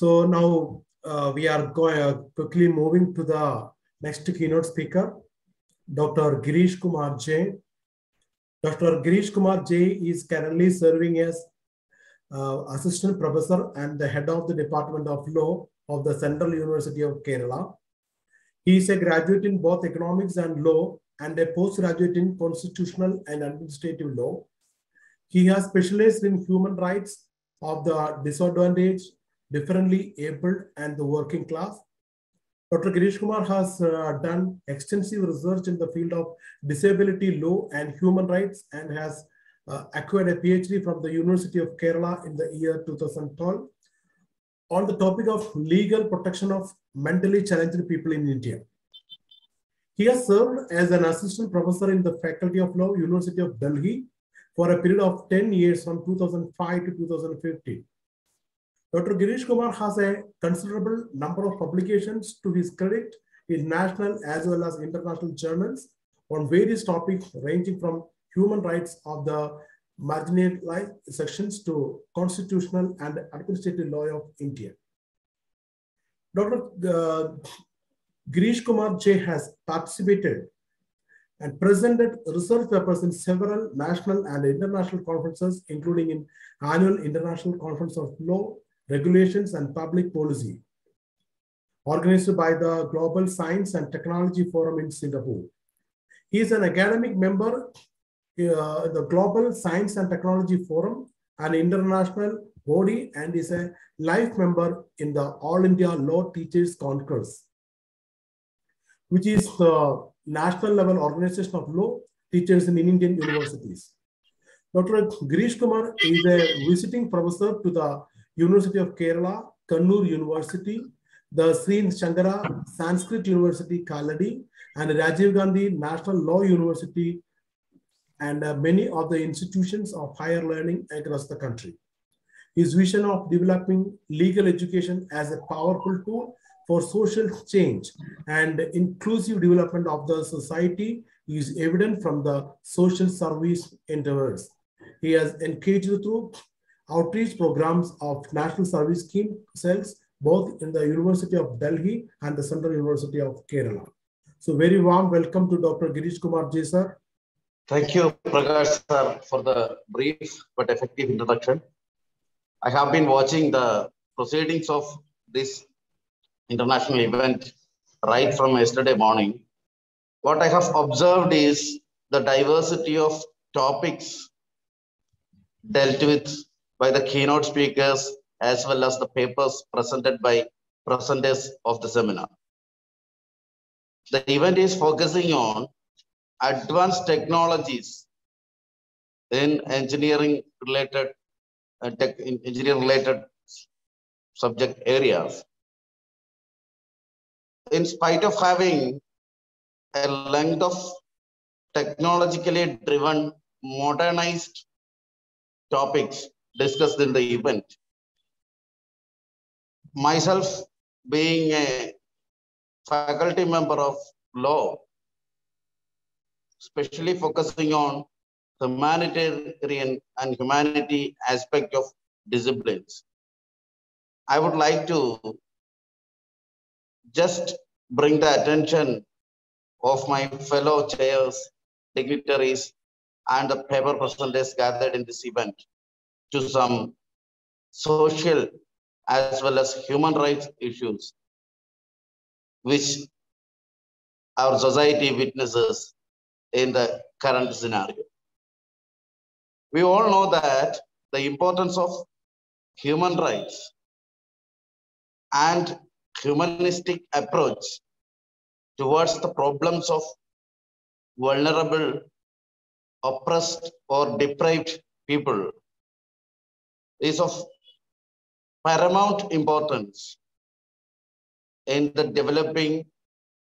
So now we are quickly moving to the next keynote speaker, Dr. Gireesh Kumar J. Dr. Gireesh Kumar J is currently serving as Assistant Professor and the Head of the Department of Law of the Central University of Kerala. He is a graduate in both economics and law and a postgraduate in constitutional and administrative law. He has specialized in human rights of the disadvantaged, differently abled, and the working class. Dr. Gireesh Kumar has done extensive research in the field of disability law and human rights and has acquired a PhD from the University of Kerala in the year 2012 on the topic of legal protection of mentally challenged people in India. He has served as an assistant professor in the Faculty of Law, University of Delhi, for a period of 10 years from 2005 to 2015. Dr. Gireesh Kumar has a considerable number of publications to his credit in national as well as international journals on various topics ranging from human rights of the marginalized sections to constitutional and administrative law of India. Dr. Gireesh Kumar J has participated and presented research papers in several national and international conferences, including in annual International Conference of Law, Regulations and Public Policy, organized by the Global Science and Technology Forum in Singapore. He is an academic member in the Global Science and Technology Forum, an international body, and is a life member in the All India Law Teachers Congress, which is the national level organization of law teachers in Indian universities. Dr. Gireesh Kumar is a visiting professor to the University of Kerala, Kannur University, the Sri Shankara Sanskrit University, Kaladi, and Rajiv Gandhi National Law University, and many of the institutions of higher learning across the country. His vision of developing legal education as a powerful tool for social change and inclusive development of the society is evident from the social service endeavors. He has engaged through outreach programs of National Service Scheme cells, both in the University of Delhi and the Central University of Kerala. So very warm welcome to Dr. Gireesh Kumar J, sir. Thank you, Prakash, sir, for the brief but effective introduction. I have been watching the proceedings of this international event right from yesterday morning. What I have observed is the diversity of topics dealt with by the keynote speakers as well as the papers presented by presenters of the seminar. The event is focusing on advanced technologies in engineering related subject areas. In spite of having a length of technologically driven, modernized topics discussed in the event, myself being a faculty member of law, especially focusing on humanitarian and humanity aspect of disciplines, I would like to just bring the attention of my fellow chairs, dignitaries, and the paper presenters gathered in this event to some social as well as human rights issues which our society witnesses in the current scenario. We all know that the importance of human rights and humanistic approach towards the problems of vulnerable, oppressed or deprived people is of paramount importance in the developing,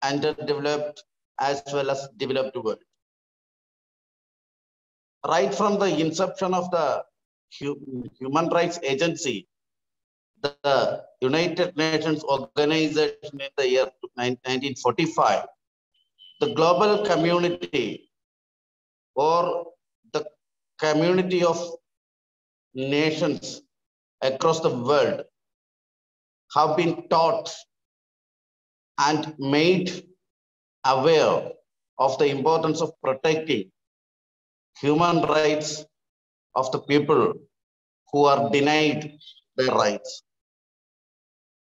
underdeveloped as well as developed world. Right from the inception of the Human Rights Agency, the United Nations organization in the year 1945, the global community or the community of nations across the world have been taught and made aware of the importance of protecting human rights of the people who are denied their rights.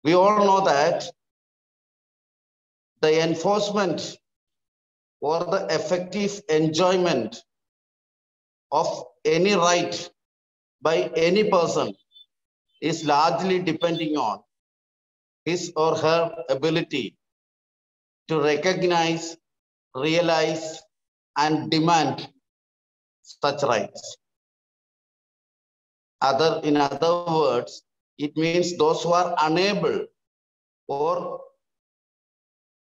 We all know that the enforcement or the effective enjoyment of any right by any person is largely depending on his or her ability to recognize, realize, and demand such rights. In other words, it means those who are unable or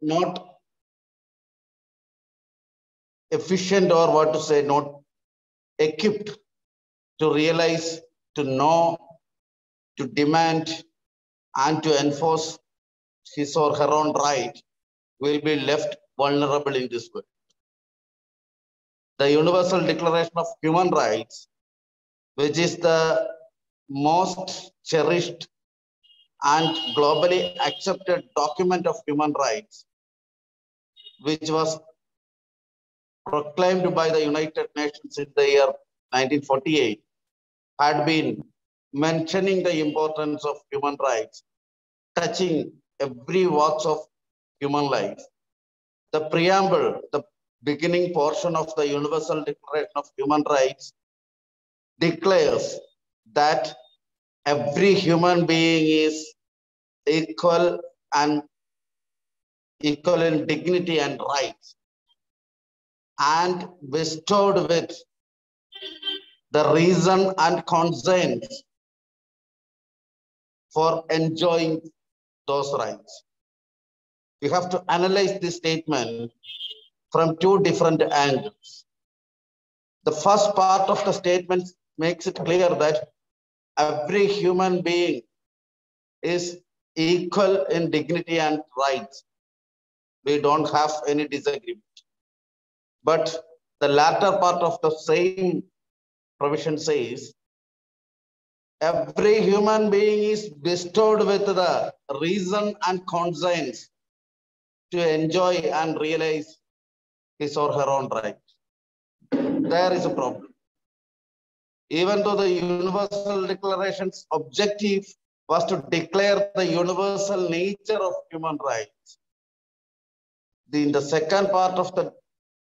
not efficient, or what to say, not equipped to realize, to know, to demand, and to enforce his or her own right will be left vulnerable in this world. The Universal Declaration of Human Rights, which is the most cherished and globally accepted document of human rights, which was proclaimed by the United Nations in the year 1948, had been mentioning the importance of human rights, touching every walk of human life. The preamble, the beginning portion of the Universal Declaration of Human Rights declares that every human being is equal in dignity and rights, and bestowed with the reason and consent for enjoying those rights. We have to analyze this statement from two different angles. The first part of the statement makes it clear that every human being is equal in dignity and rights. We don't have any disagreement. But the latter part of the same provision says, every human being is bestowed with the reason and conscience to enjoy and realize his or her own right. There is a problem. Even though the Universal Declaration's objective was to declare the universal nature of human rights, in the second part of the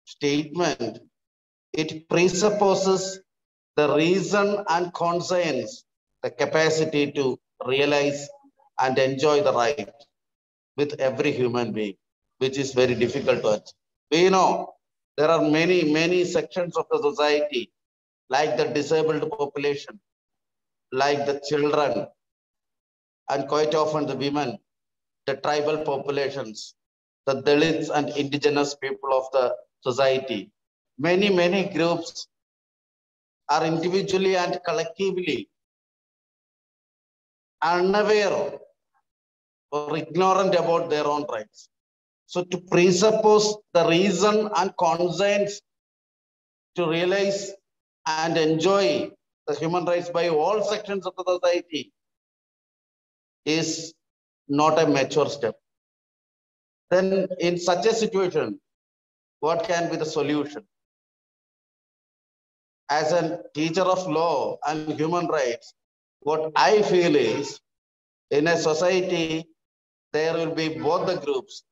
statement, it presupposes the reason and conscience, the capacity to realize and enjoy the right with every human being, which is very difficult to achieve. We know there are many sections of the society, like the disabled population, like the children, and quite often the women, the tribal populations, the Dalits and indigenous people of the society. Many groups are individually and collectively unaware or ignorant about their own rights. So to presuppose the reason and conscience to realize and enjoy the human rights by all sections of the society is not a mature step. Then in such a situation, what can be the solution? As a teacher of law and human rights, what I feel is, in a society, there will be both the groups.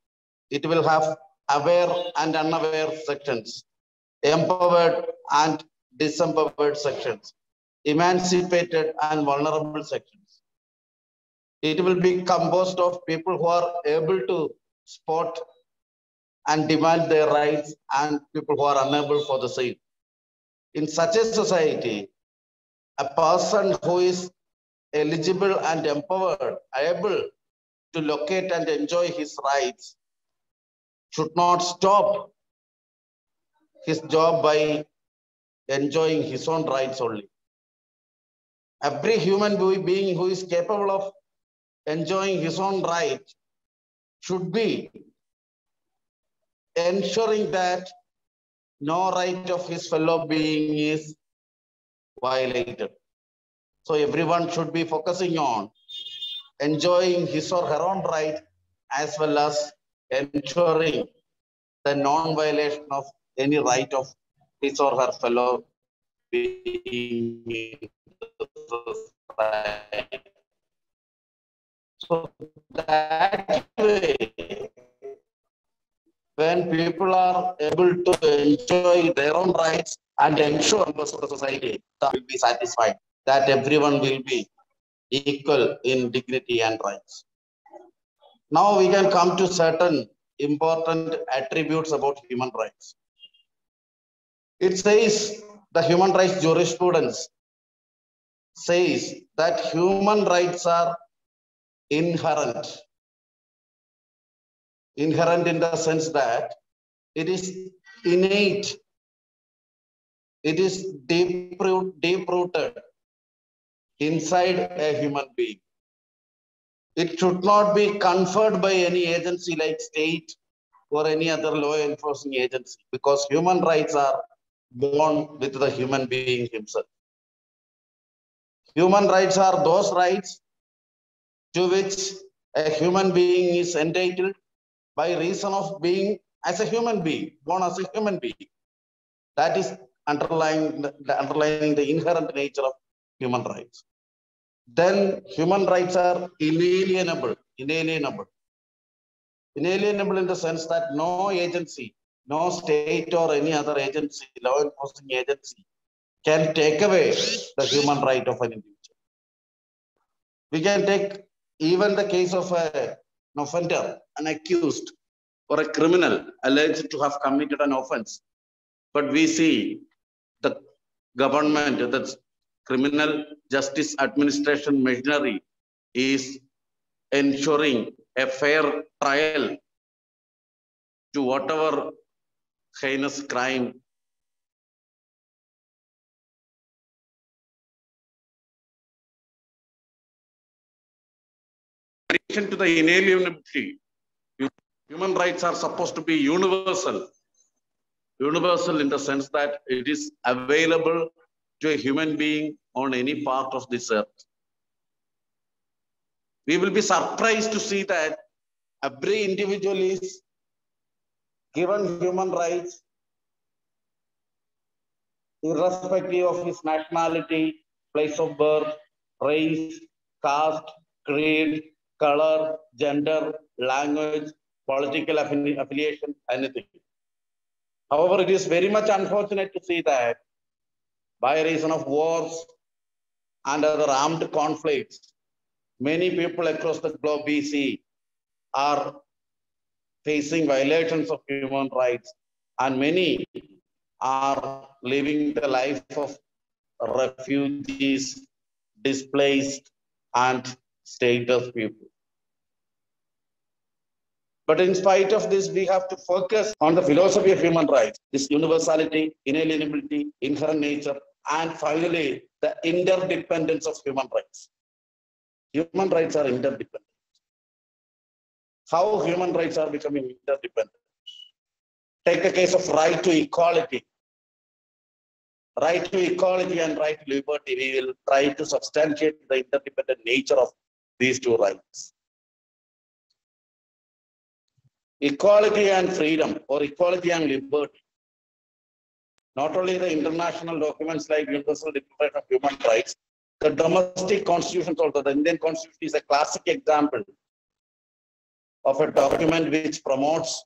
It will have aware and unaware sections, empowered and disempowered sections, emancipated and vulnerable sections. It will be composed of people who are able to spot and demand their rights and people who are unable for the same. In such a society, a person who is eligible and empowered, able to locate and enjoy his rights, should not stop his job by enjoying his own rights only. Every human being who is capable of enjoying his own right should be ensuring that no right of his fellow being is violated. So everyone should be focusing on enjoying his or her own right, as well as ensuring the non-violation of any right of his or her fellow being in society. So that way, when people are able to enjoy their own rights and ensure members of the society that will be satisfied, that everyone will be equal in dignity and rights. Now we can come to certain important attributes about human rights. It says the human rights jurisprudence says that human rights are inherent. Inherent in the sense that it is innate, it is deep-rooted inside a human being. It should not be conferred by any agency like state or any other law enforcing agency, because human rights are born with the human being himself. Human rights are those rights to which a human being is entitled by reason of being as a human being, born as a human being. That is underlying the inherent nature of human rights. Then human rights are inalienable in the sense that no agency, no state or any other agency, law enforcing agency, can take away the human right of an individual. We can take even the case of an offender, an accused, or a criminal alleged to have committed an offense. But we see the government, the criminal justice administration machinery is ensuring a fair trial to whatever heinous crime in addition to the inalienability. Human rights are supposed to be universal. Universal in the sense that it is available to a human being on any part of this earth. We will be surprised to see that every individual is given human rights irrespective of his nationality, place of birth, race, caste, creed, color, gender, language, political affiliation, anything. However, it is very much unfortunate to see that by reason of wars and other armed conflicts, many people across the globe we see are facing violations of human rights, and many are living the life of refugees, displaced, and stateless people. But in spite of this, we have to focus on the philosophy of human rights, this universality, inalienability, inherent nature, and finally, the interdependence of human rights. Human rights are interdependent. How human rights are becoming interdependent? Take the case of right to equality. Right to equality and right to liberty, we will try to substantiate the interdependent nature of these two rights. Equality and freedom, or equality and liberty. Not only the international documents like Universal Declaration of Human Rights, the domestic constitutions also, the Indian Constitution is a classic example of a document which promotes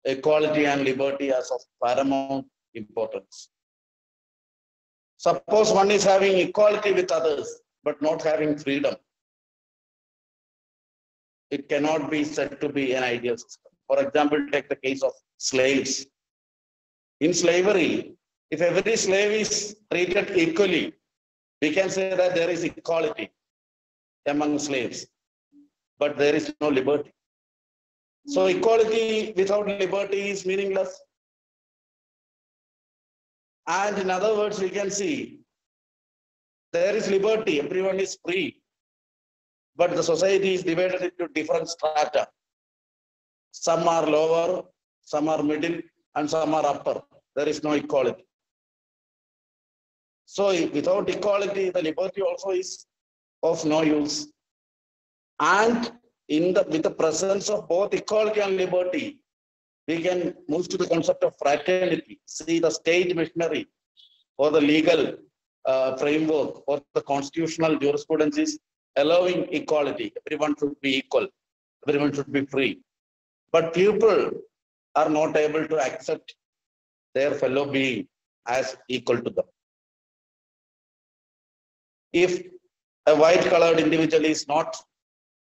equality and liberty as of paramount importance. Suppose one is having equality with others, but not having freedom. It cannot be said to be an ideal system. For example, take the case of slaves. In slavery, if every slave is treated equally, we can say that there is equality among slaves, but there is no liberty. So equality without liberty is meaningless. And in other words, we can see there is liberty, everyone is free, but the society is divided into different strata. Some are lower, some are middle, and some are upper. There is no equality. So without equality, the liberty also is of no use. And with the presence of both equality and liberty, we can move to the concept of fraternity. See the state machinery or the legal framework or the constitutional jurisprudence is allowing equality. Everyone should be equal. Everyone should be free. But people are not able to accept their fellow being as equal to them. If a white-colored individual is not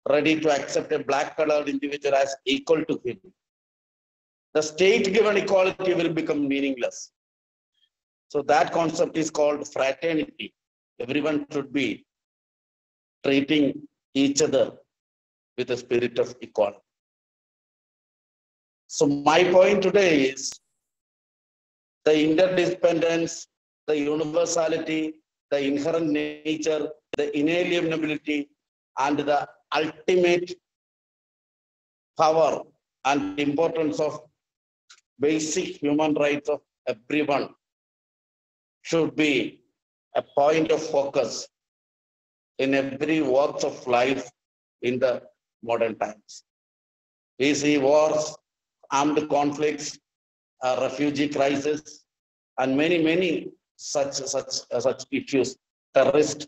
ready to accept a black-colored individual as equal to him, the state-given equality will become meaningless. So that concept is called fraternity. Everyone should be treating each other with a spirit of equality. So my point today is the interdependence, the universality, the inherent nature, the inalienability, and the ultimate power and importance of basic human rights of everyone should be a point of focus in every walk of life in the modern times. We see wars, armed conflicts, refugee crisis, and many such issues, terrorist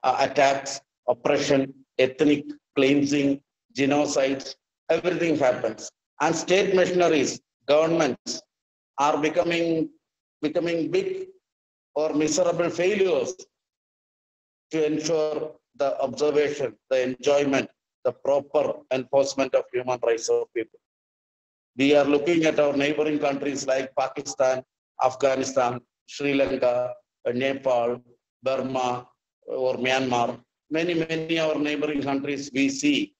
attacks, oppression, ethnic cleansing, genocides, everything happens. And state machineries, governments are becoming big or miserable failures to ensure the observation, the enjoyment, the proper enforcement of human rights of people. We are looking at our neighboring countries like Pakistan, Afghanistan, Sri Lanka, Nepal, Burma, or Myanmar. Many our neighboring countries, we see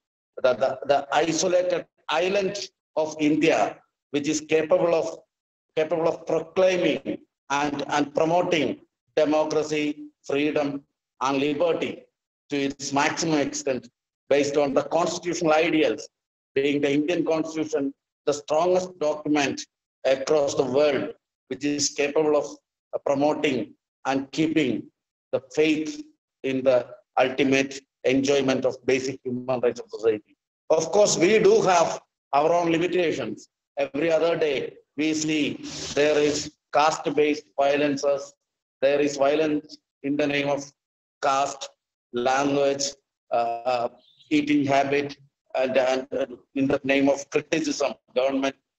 that the isolated island of India, which is capable of proclaiming and promoting democracy, freedom, and liberty to its maximum extent based on the constitutional ideals, being the Indian Constitution, the strongest document across the world, which is capable of promoting and keeping the faith in the ultimate enjoyment of basic human rights of society. Of course, we do have our own limitations. Every other day, we see there is caste-based violences, there is violence in the name of caste, language, eating habit, and in the name of criticism,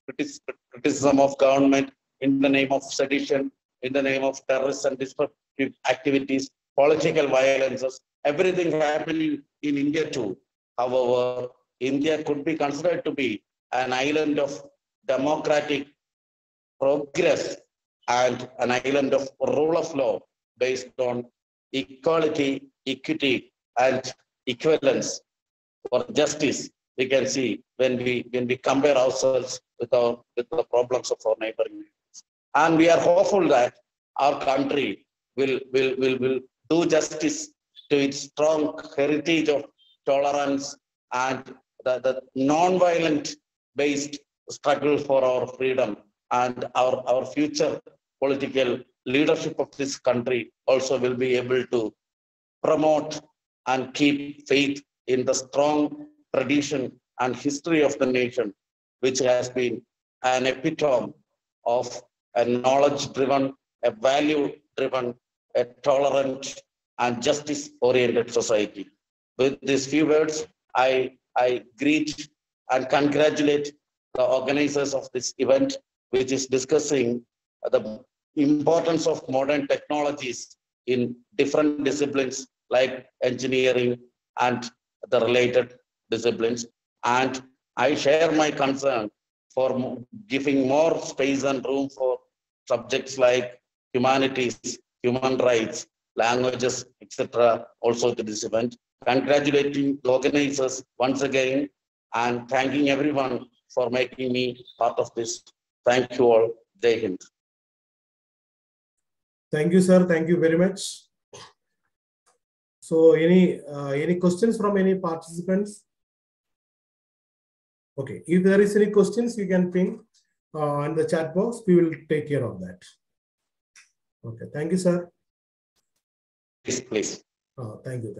criticism of government, in the name of sedition, in the name of terrorist and destructive activities, political violences, everything happening in India too. However, India could be considered to be an island of democratic progress and an island of rule of law based on equality, equity, and equivalence or justice. We can see when we compare ourselves with the problems of our neighboring nations. And we are hopeful that our country will do justice to its strong heritage of tolerance and the non-violent based struggle for our freedom, and our future political leadership of this country also will be able to promote and keep faith in the strong tradition and history of the nation, which has been an epitome of a knowledge-driven, a value-driven, a tolerant and justice-oriented society. With these few words, I greet and congratulate the organizers of this event, which is discussing the importance of modern technologies in different disciplines like engineering and the related disciplines. And I share my concern for giving more space and room for subjects like humanities, human rights, languages, etc. also to this event. Congratulating the organizers once again and thanking everyone for making me part of this. Thank you all. Jai Hind. Thank you, sir. Thank you very much. So any questions from any participants? Okay, if there is any questions, you can ping in the chat box. We will take care of that. Okay, thank you, sir. Please. Thank you.